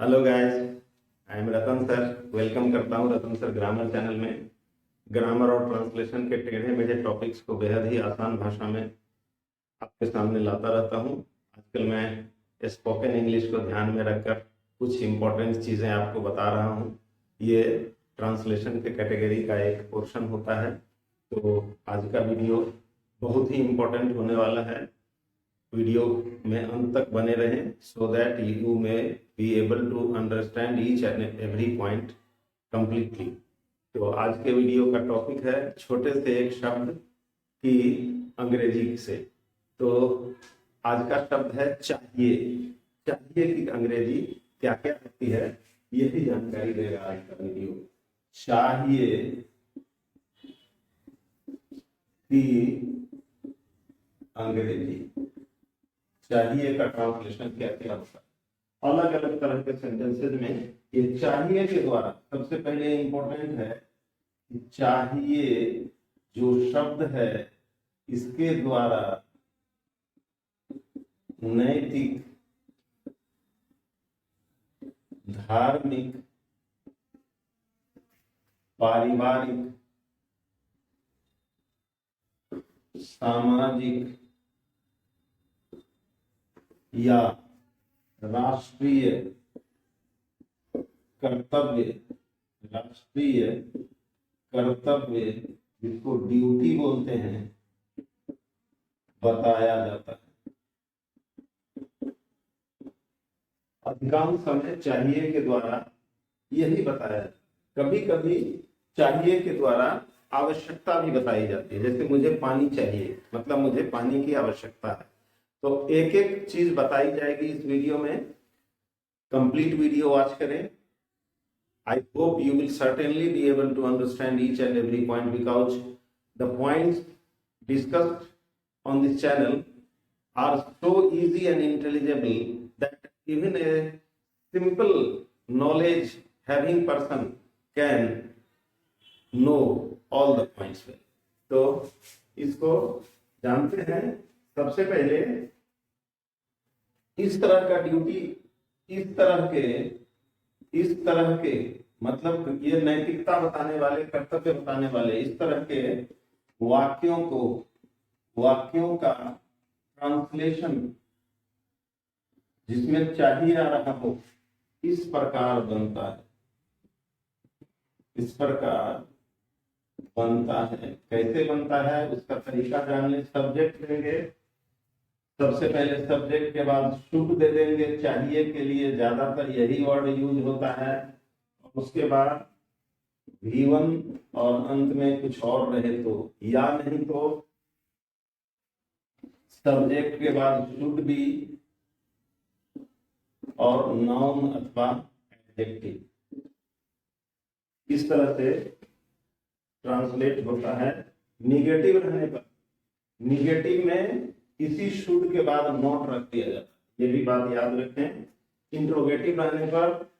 Hello guys, I am Ratan sir. Welcome करता हूं रतन sir grammar channel में। Grammar और ट्रांसलेशन के टेढ़े मेढ़े टॉपिक्स को बेहद ही आसान भाषा में आपके सामने लाता रहता हूं। आजकल मैं स्पोकन इंग्लिश को ध्यान में रखकर कुछ इम्पोर्टेंट चीज़ें आपको बता रहा हूं। ये ट्रांसलेशन के कैटेगरी का एक पोर्शन होता है। तो आज का वीडियो बहुत ही इम्पोर्टेंट होने वाला है। वीडियो में अंत तक बने रहें so that you may be able to understand each and every point completely. तो आज के वीडियो का टॉपिक है छोटे से एक शब्द की अंग्रेजी से। तो आज का शब्द है चाहिए। चाहिए की अंग्रेजी क्या क्या होती है, यही जानकारी देगा आज का वीडियो। चाहिए की अंग्रेजी, चाहिए का ट्रांसलेशन क्या क्या होता है। अलग अलग तरह के सेंटेंसेस में ये चाहिए के द्वारा सबसे पहले इंपॉर्टेंट है कि चाहिए जो शब्द है इसके द्वारा नैतिक, धार्मिक, पारिवारिक, सामाजिक या राष्ट्रीय कर्तव्य, राष्ट्रीय कर्तव्य जिसको ड्यूटी बोलते हैं, बताया जाता है। अधिकांश समय चाहिए के द्वारा यही बताया जाता है। कभी कभी चाहिए के द्वारा आवश्यकता भी बताई जाती है। जैसे मुझे पानी चाहिए, मतलब मुझे पानी की आवश्यकता है। तो एक एक चीज बताई जाएगी इस वीडियो में। कंप्लीट वीडियो वॉच करें। I hope you will certainly be able to understand each and every point because the points discussed on this channel are so easy and intelligible that even a simple knowledge having person can know all the points well. तो इसको जानते हैं। सबसे पहले इस तरह का duty, इस तरह के मतलब ये नैतिकता बताने वाले, कर्तव्य बताने वाले इस तरह के वाक्यों का ट्रांसलेशन जिसमें चाहिए आ रहा हो इस प्रकार बनता है, इस प्रकार बनता है। कैसे बनता है उसका तरीका जान ले। सब्जेक्ट देंगे, सबसे पहले सब्जेक्ट के बाद शुड दे देंगे। चाहिए के लिए ज्यादातर यही वर्ड यूज होता है। उसके बाद V1 और अंत में कुछ और रहे तो, या नहीं तो सब्जेक्ट के बाद शुड बी और नाउन अथवा एडजेक्टिव। इस तरह से ट्रांसलेट होता है। निगेटिव रहने पर, निगेटिव में इसी शुड के बाद नॉट रख दिया जाता है, ये भी बात याद रखें। इंट्रोगेटिव रहने पर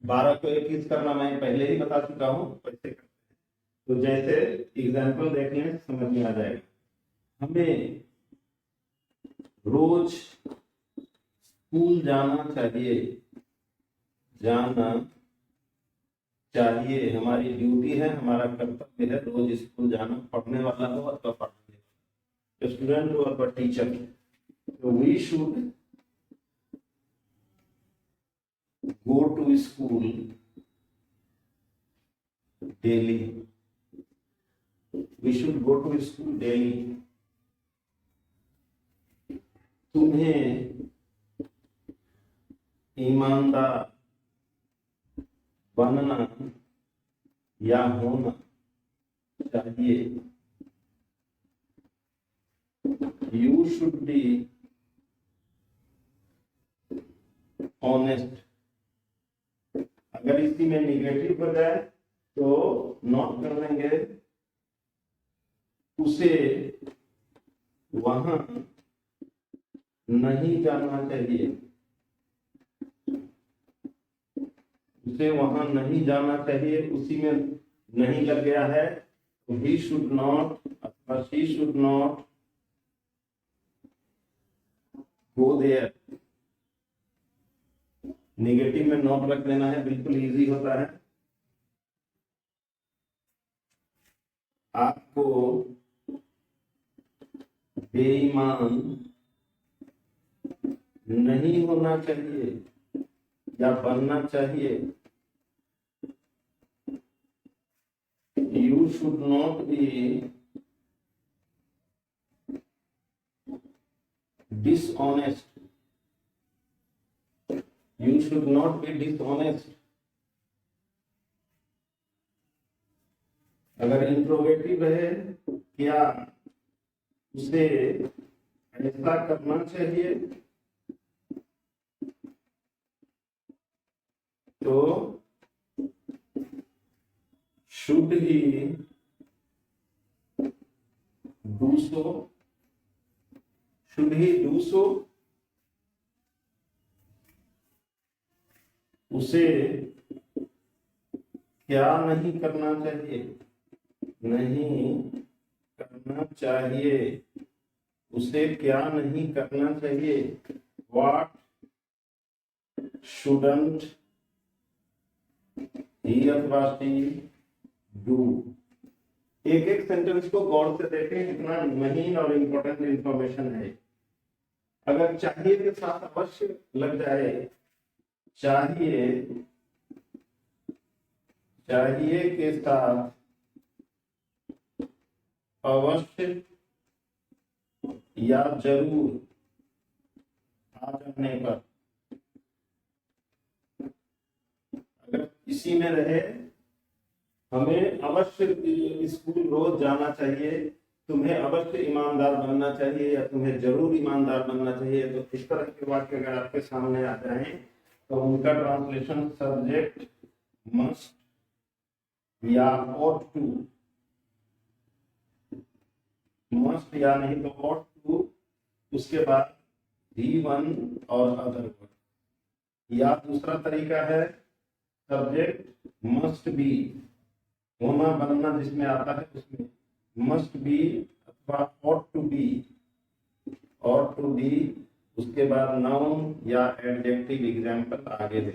12 को 21 करना मैं पहले ही बता चुका हूं, कैसे करते हैं। तो जैसे एग्जांपल देख लें, समझ में आ जाएगा। हमें रोज स्कूल जाना चाहिए, हमारी ड्यूटी है, हमारा कर्तव्य है रोज स्कूल जाना, पढ़ने वाला हो अथवा पढ़ने वाला, स्टूडेंट हो अथवा टीचर। तो we should go to school daily. We should go to school daily. तुम्हें ईमानदार बनना या होना चाहिए। You should be honest. अगर इसी में निगेटिव हो जाए तो नॉट कर देंगे, उसे वहां नहीं जाना चाहिए, उसे वहां नहीं जाना चाहिए। उसी में नहीं लग गया है तो he should not अथवा she should not go there. Negative में नॉट रख देना है, बिल्कुल इजी होता है। आपको बेईमान नहीं होना चाहिए या बनना चाहिए। You should not be dishonest. You should not be dishonest. अगर इंट्रोगेटिव है, क्या उसे ऐसा करना चाहिए, तो should he do so? Should he do so? उसे क्या नहीं करना चाहिए, नहीं करना चाहिए, उसे क्या नहीं करना चाहिए। What shouldn't he अथवा she do? एक एक सेंटेंस को गौर से देखें, कितना महीन और इंपॉर्टेंट इंफॉर्मेशन है। अगर चाहिए के साथ अवश्य लग जाए, चाहिए चाहिए के साथ अवश्य या जरूर आ जाने पर, अगर इसी में रहे, हमें अवश्य स्कूल रोज जाना चाहिए, तुम्हें अवश्य ईमानदार बनना चाहिए या तुम्हें जरूर ईमानदार बनना चाहिए, तो इस तरह के वाक्य अगर आपके सामने आ जाएं तो उनका ट्रांसलेशन सब्जेक्ट मस्ट या ought to, मस्ट या नहीं तो ought to, उसके बाद V1 और अदर वर्ड। या दूसरा तरीका है सब्जेक्ट मस्ट बी, होना बनना जिसमें आता है उसमें मस्ट बी अथवा ought to be, ought to be, उसके बाद नाउन या एडजेक्टिव एग्जाम्पल आगे दे।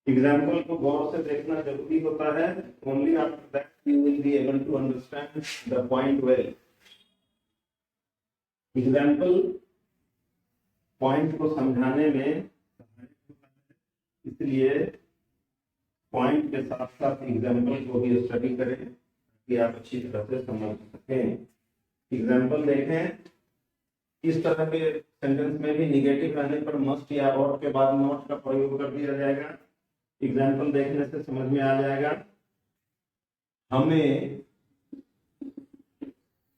एग्जाम्पल को गौर से देखना जरूरी होता है, only after that you will be able to understand the point well. Example point को समझाने में सहायक होता है, इसलिए पॉइंट के साथ साथ एग्जाम्पल को भी स्टडी करें ताकि आप अच्छी तरह से समझ सकें। एग्जाम्पल देखें, इस तरह के सेंटेंस में भी निगेटिव रहने पर मस्ट या ought के बाद नॉट का प्रयोग कर दिया जाएगा। एग्जाम्पल देखने से समझ में आ जाएगा। हमें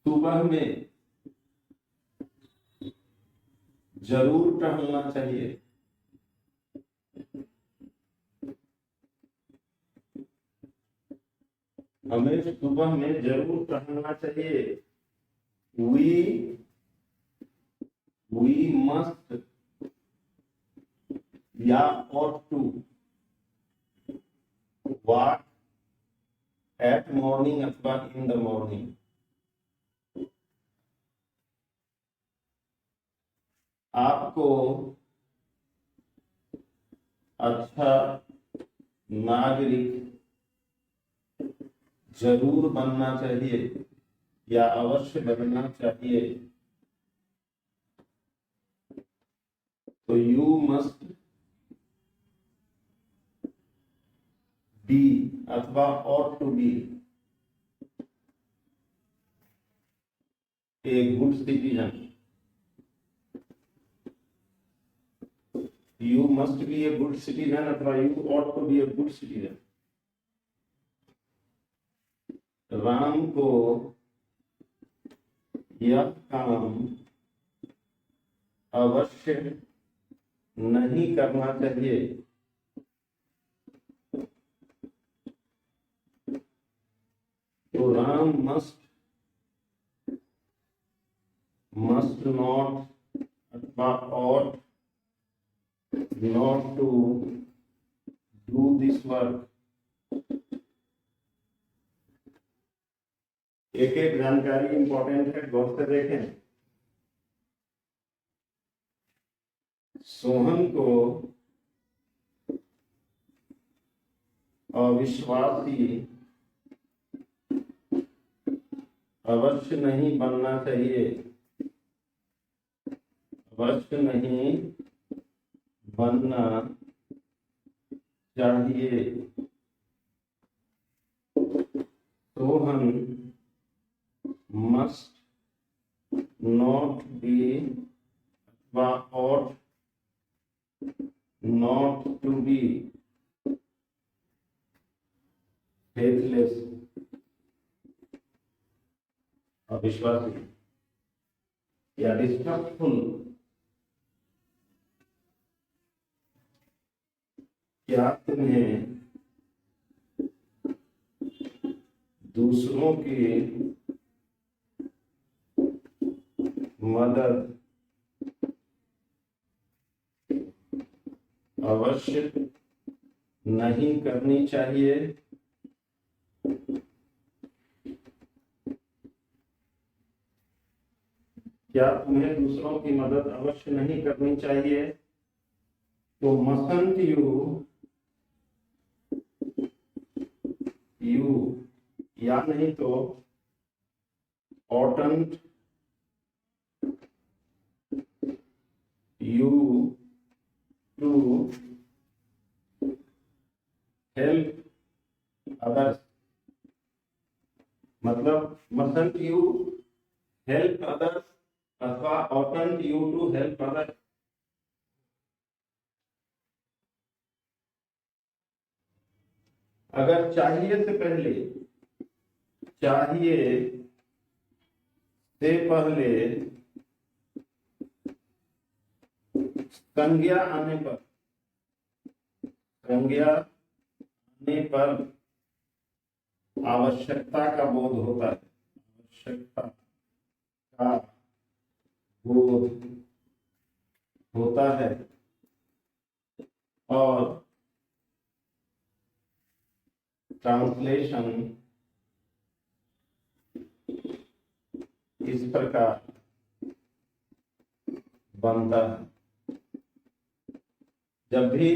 सुबह में जरूर टहलना चाहिए। हमें सुबह में जरूर टहलना चाहिए। we must या ought to walk at morning अथवा in the morning। आपको अच्छा नागरिक जरूर बनना चाहिए या अवश्य बनना चाहिए, तो यू मस्ट बी अथवा ought to be a good citizen। You must be a good citizen अथवा you ought to be a good citizen। Ram को यह काम अवश्य नहीं करना चाहिए, तो राम must not अथवा ought not to do this work। एक एक जानकारी इंपॉर्टेंट है, गौर से देखें। सोहन को अविश्वासी अवश्य नहीं बनना चाहिए, अवश्य नहीं बनना चाहिए। सोहन मस्ट नॉट बी व ought not to be faithless, अविश्वासी या डिस्ट्रस्टफुल। क्या तुम्हें दूसरों की मदद अवश्य नहीं करनी चाहिए? क्या तुम्हें दूसरों की मदद अवश्य नहीं करनी चाहिए? तो मसंट यू या नहीं तो oughtn't you to help others, मतलब mustn't you help others अथवा oughtn't you to help others। अगर चाहिए से पहले, चाहिए से पहले संज्ञा आने पर, संज्ञा आने पर आवश्यकता का बोध होता है, आवश्यकता का बोध होता है और ट्रांसलेशन इस प्रकार बनता है। जब भी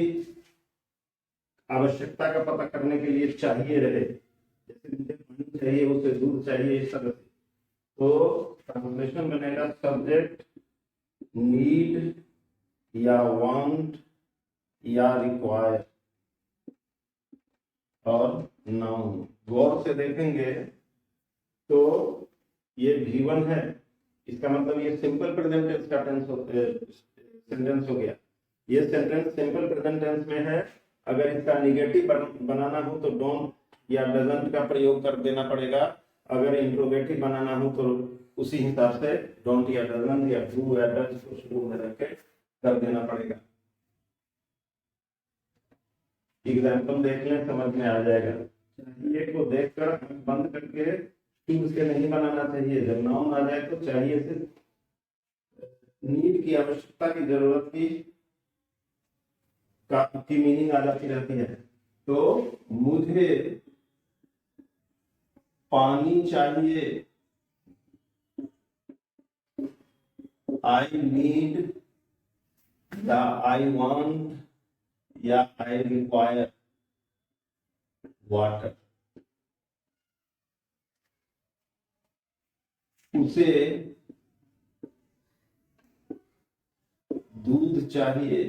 आवश्यकता का पता करने के लिए चाहिए रहे, जैसे मुझे पानी चाहिए, उसे दूध चाहिए, इस तरह से, तो ट्रांसलेशन बनेगा सब्जेक्ट नीड या वांट या रिक्वायर और नाउन। गौर से देखेंगे तो ये V1 है, इसका मतलब ये सिंपल प्रेजेंट टेंस का सेंटेंस हो गया। ये सेंटेंस सिंपल प्रेजेंट टेंस में है। अगर इसका निगेटिव बनाना हो तो डोंट या डजंट का प्रयोग कर देना पड़ेगा। अगर इंट्रोगेटिव बनाना हो तो उसी हिसाब से डोंट या डजंट या डू या डज को शुरू में रख के कर देना पड़ेगा। एग्जाम्पल देख लें, समझ में आ जाएगा। चाहिए को देखकर बंद करके टू से नहीं बनाना चाहिए। जब नाउन आ जाए तो चाहिए से नीड की, आवश्यकता की, जरूरत की मीनिंग आ जाती रहती है। तो मुझे पानी चाहिए, आई नीड या आई वांट या आई रिक्वायर वाटर। उसे दूध चाहिए,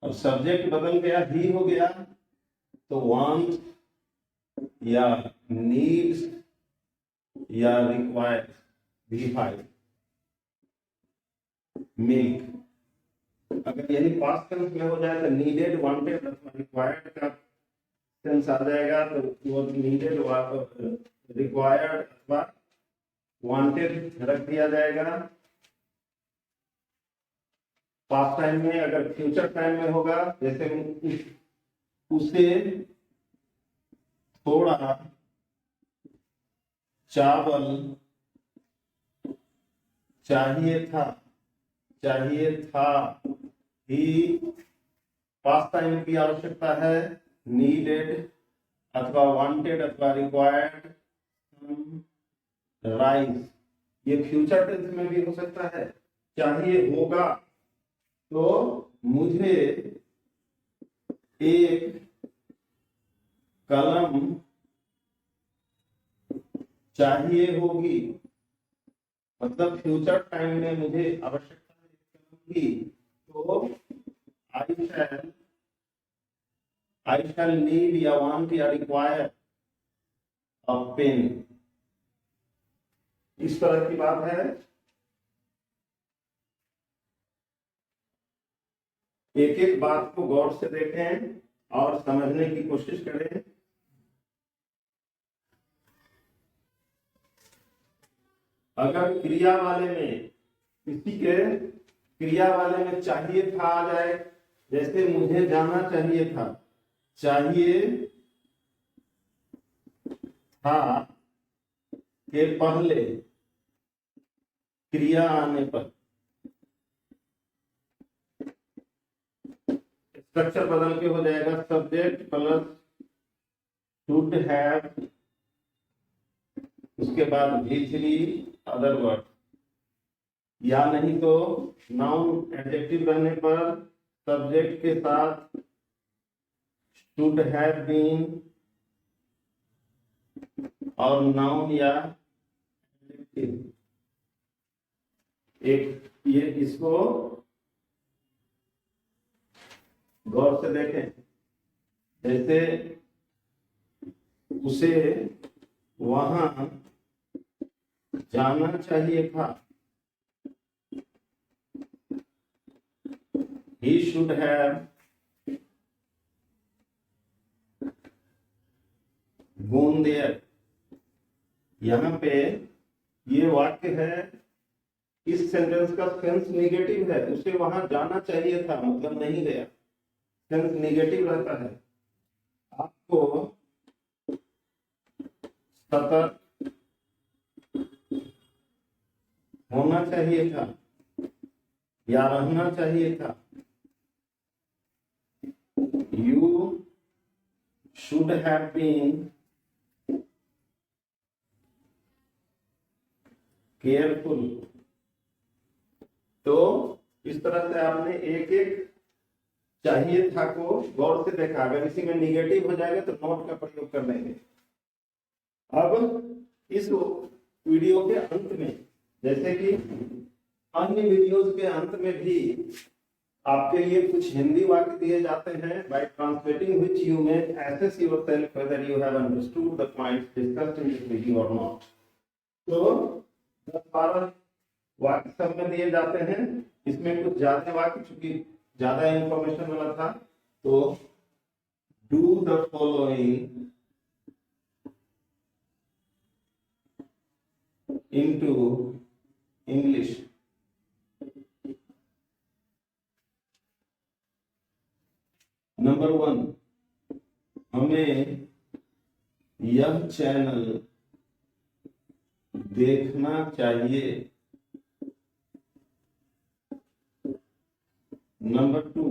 और सब्जेक्ट बदल गया, ही हो गया, तो वांट या नीड्स या रिक्वायर, V5 मिल्क। अगर यही पास्ट टेंस में हो जाए तो नीडेड, वांटेड अथवा रिक्वायर्ड का टेंस आ जाएगा, तो वो नीडेड, रिक्वायर्ड अथवा वांटेड रख दिया जाएगा। पास्ट टाइम में अगर फ्यूचर टाइम में होगा, जैसे उसे थोड़ा चावल चाहिए था, चाहिए था, ही पास्ट टाइम की आवश्यकता है, नीडेड अथवा वांटेड अथवा रिक्वायर्ड राइस। ये फ्यूचर टेंस में भी हो सकता है। चाहिए होगा तो मुझे एक कलम चाहिए होगी, मतलब फ्यूचर टाइम में मुझे आवश्यकता है एक कलम की, तो आई शैल नीड या वांट या रिक्वायर अ पेन। इस तरह की बात है। एक एक बात को गौर से देखें और समझने की कोशिश करें। अगर क्रिया वाले में किसी के क्रिया वाले में चाहिए था आ जाए, जैसे मुझे जाना चाहिए था, चाहिए था के पहले क्रिया आने पर स्ट्रक्चर बदल के हो जाएगा सब्जेक्ट प्लस शुड हैव, उसके बाद V3 अदर वर्ड, या नहीं तो नाउन एडजेक्टिव रहने पर सब्जेक्ट के साथ शुड हैव बीन और नाउन या एडजेक्टिव। एक ये इसको गौर से देखें। जैसे उसे वहां जाना चाहिए था, he should have gone there। यहाँ पे ये वाक्य है, इस सेंटेंस का सेंस नेगेटिव है, उसे वहां जाना चाहिए था मतलब नहीं गया, सेंस नेगेटिव रहता है। आपको सतर्क होना चाहिए था या रहना चाहिए था, you should have been careful. तो इस तरह से आपने एक एक चाहिए था को गौर से देखा। अगर इसी में निगेटिव हो जाएगा तो नोट का प्रयोग कर लेंगे। अब इस वीडियो के अंत में, जैसे कि अन्य वीडियोज के अंत में भी आपके लिए कुछ हिंदी वाक्य दिए जाते हैं, by translating which you may assess yourself whether you have understood the points discussed in this video और नॉट। तो 10-12 वाक्य सब में दिए जाते हैं। इसमें कुछ ज्यादा वाक्य चूंकि ज्यादा इंफॉर्मेशन वाला था, तो do the following into English. Number 1, हमें यह चैनल देखना चाहिए। नंबर 2,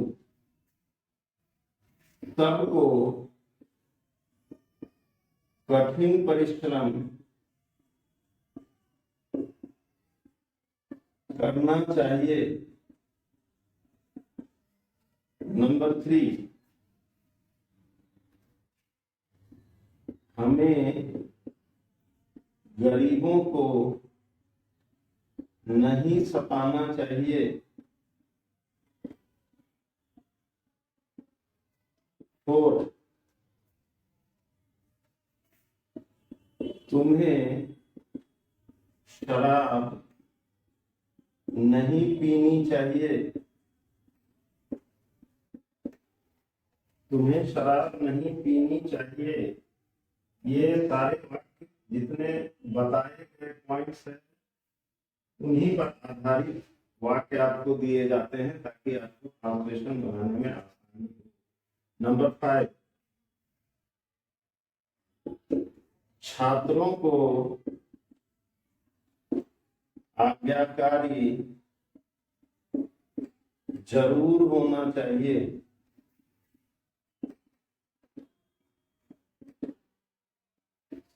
सबको कठिन परिश्रम करना चाहिए। नंबर 3, हमें गरीबों को नहीं सताना चाहिए। 4, तुम्हें शराब नहीं पीनी चाहिए। तुम्हें शराब नहीं पीनी चाहिए। ये सारे वाक्य जितने बताए गए पॉइंट्स हैं, उन्हीं पर आधारित वाक्य आपको दिए जाते हैं ताकि आपको ट्रांसलेशन बनाने में आसानी हो। नंबर 5, छात्रों को आज्ञाकारी जरूर होना चाहिए।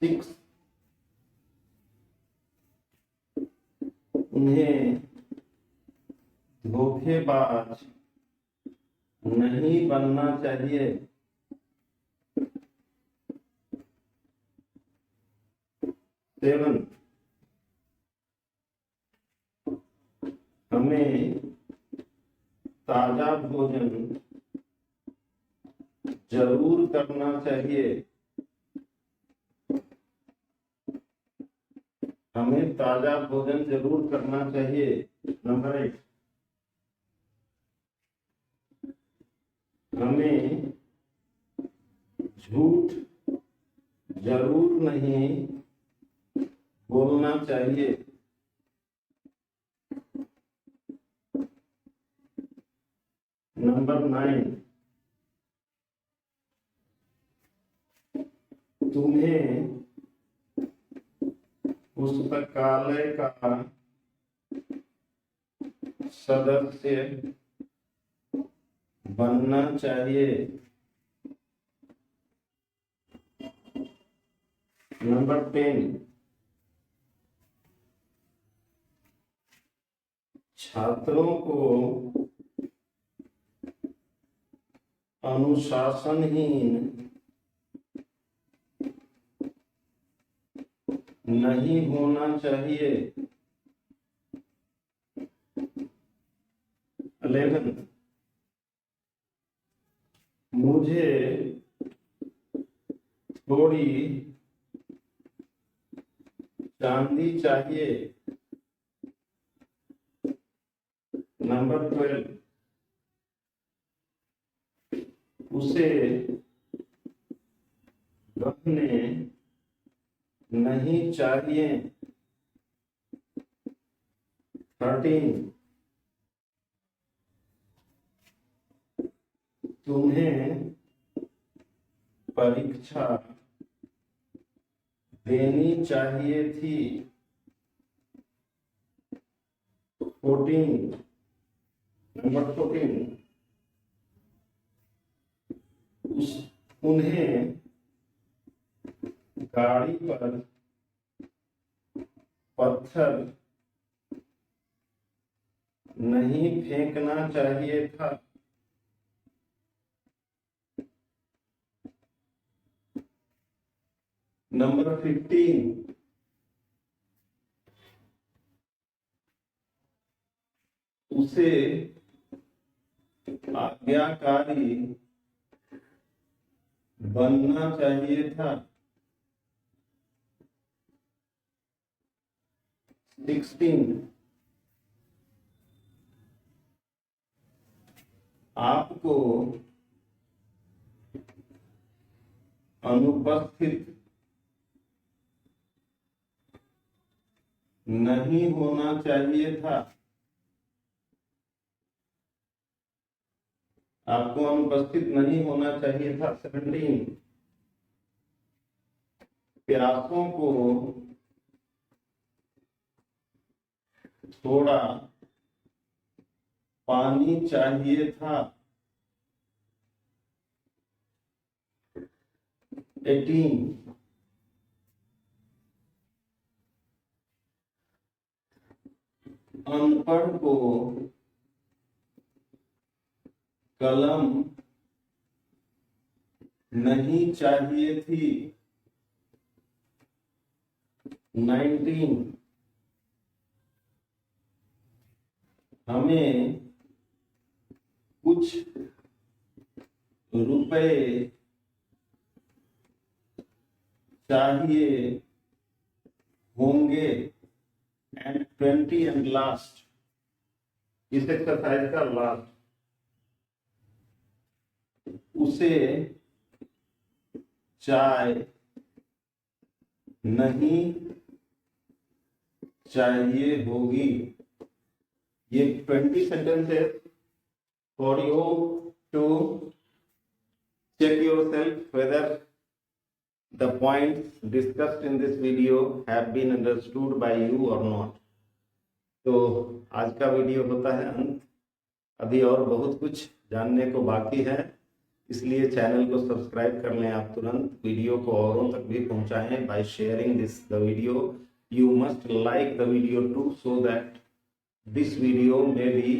6, उन्हें धोखेबाज नहीं बनना चाहिए। सेवन, हमें ताजा भोजन जरूर करना चाहिए। हमें ताजा भोजन जरूर करना चाहिए। नंबर 8, हमें झूठ जरूर नहीं बोलना चाहिए। नंबर 9, तुम्हें पुस्तकालय का सदस्य बनना चाहिए। नंबर 10, छात्रों को अनुशासनहीन नहीं होना चाहिए। 11, मुझे थोड़ी चांदी चाहिए। नंबर 12, उसे गहने नहीं चाहिए। 13, तुम्हें परीक्षा देनी चाहिए थी। 14, नंबर 14, उन्हें गाड़ी पर पत्थर नहीं फेंकना चाहिए था। नंबर 15, उसे आज्ञाकारी बनना चाहिए था। 16, आपको अनुपस्थित नहीं होना चाहिए था। आपको अनुपस्थित नहीं होना चाहिए था। 17, प्यासों को थोड़ा पानी चाहिए था। 18, अनपढ़ को कलम नहीं चाहिए थी। 19, हमें कुछ रुपए चाहिए होंगे। एंड 20 एंड लास्ट, इस एक्सरसाइज का लास्ट, उसे चाय नहीं चाहिए होगी। ये 20 sentences for you to check yourself whether the points discussed in this video have been understood by you or not. तो आज का वीडियो होता है अंत। अभी और बहुत कुछ जानने को बाकी है, इसलिए चैनल को सब्सक्राइब कर लें आप तुरंत। वीडियो को औरों तक भी पहुंचाएं by sharing this the video. You must like the video too, so that this video may be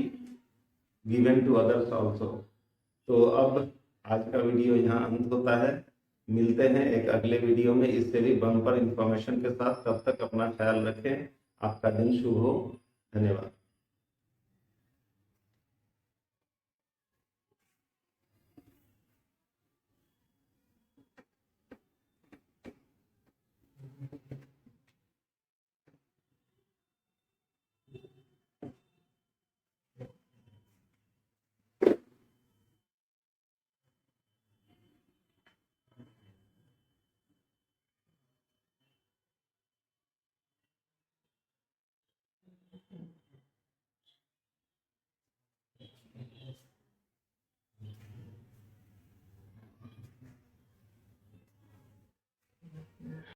given to others also. तो अब आज का वीडियो यहाँ अंत होता है। मिलते हैं एक अगले वीडियो में इससे भी बम्पर इंफॉर्मेशन के साथ। तब तक अपना ख्याल रखें। आपका दिन शुभ हो। धन्यवाद।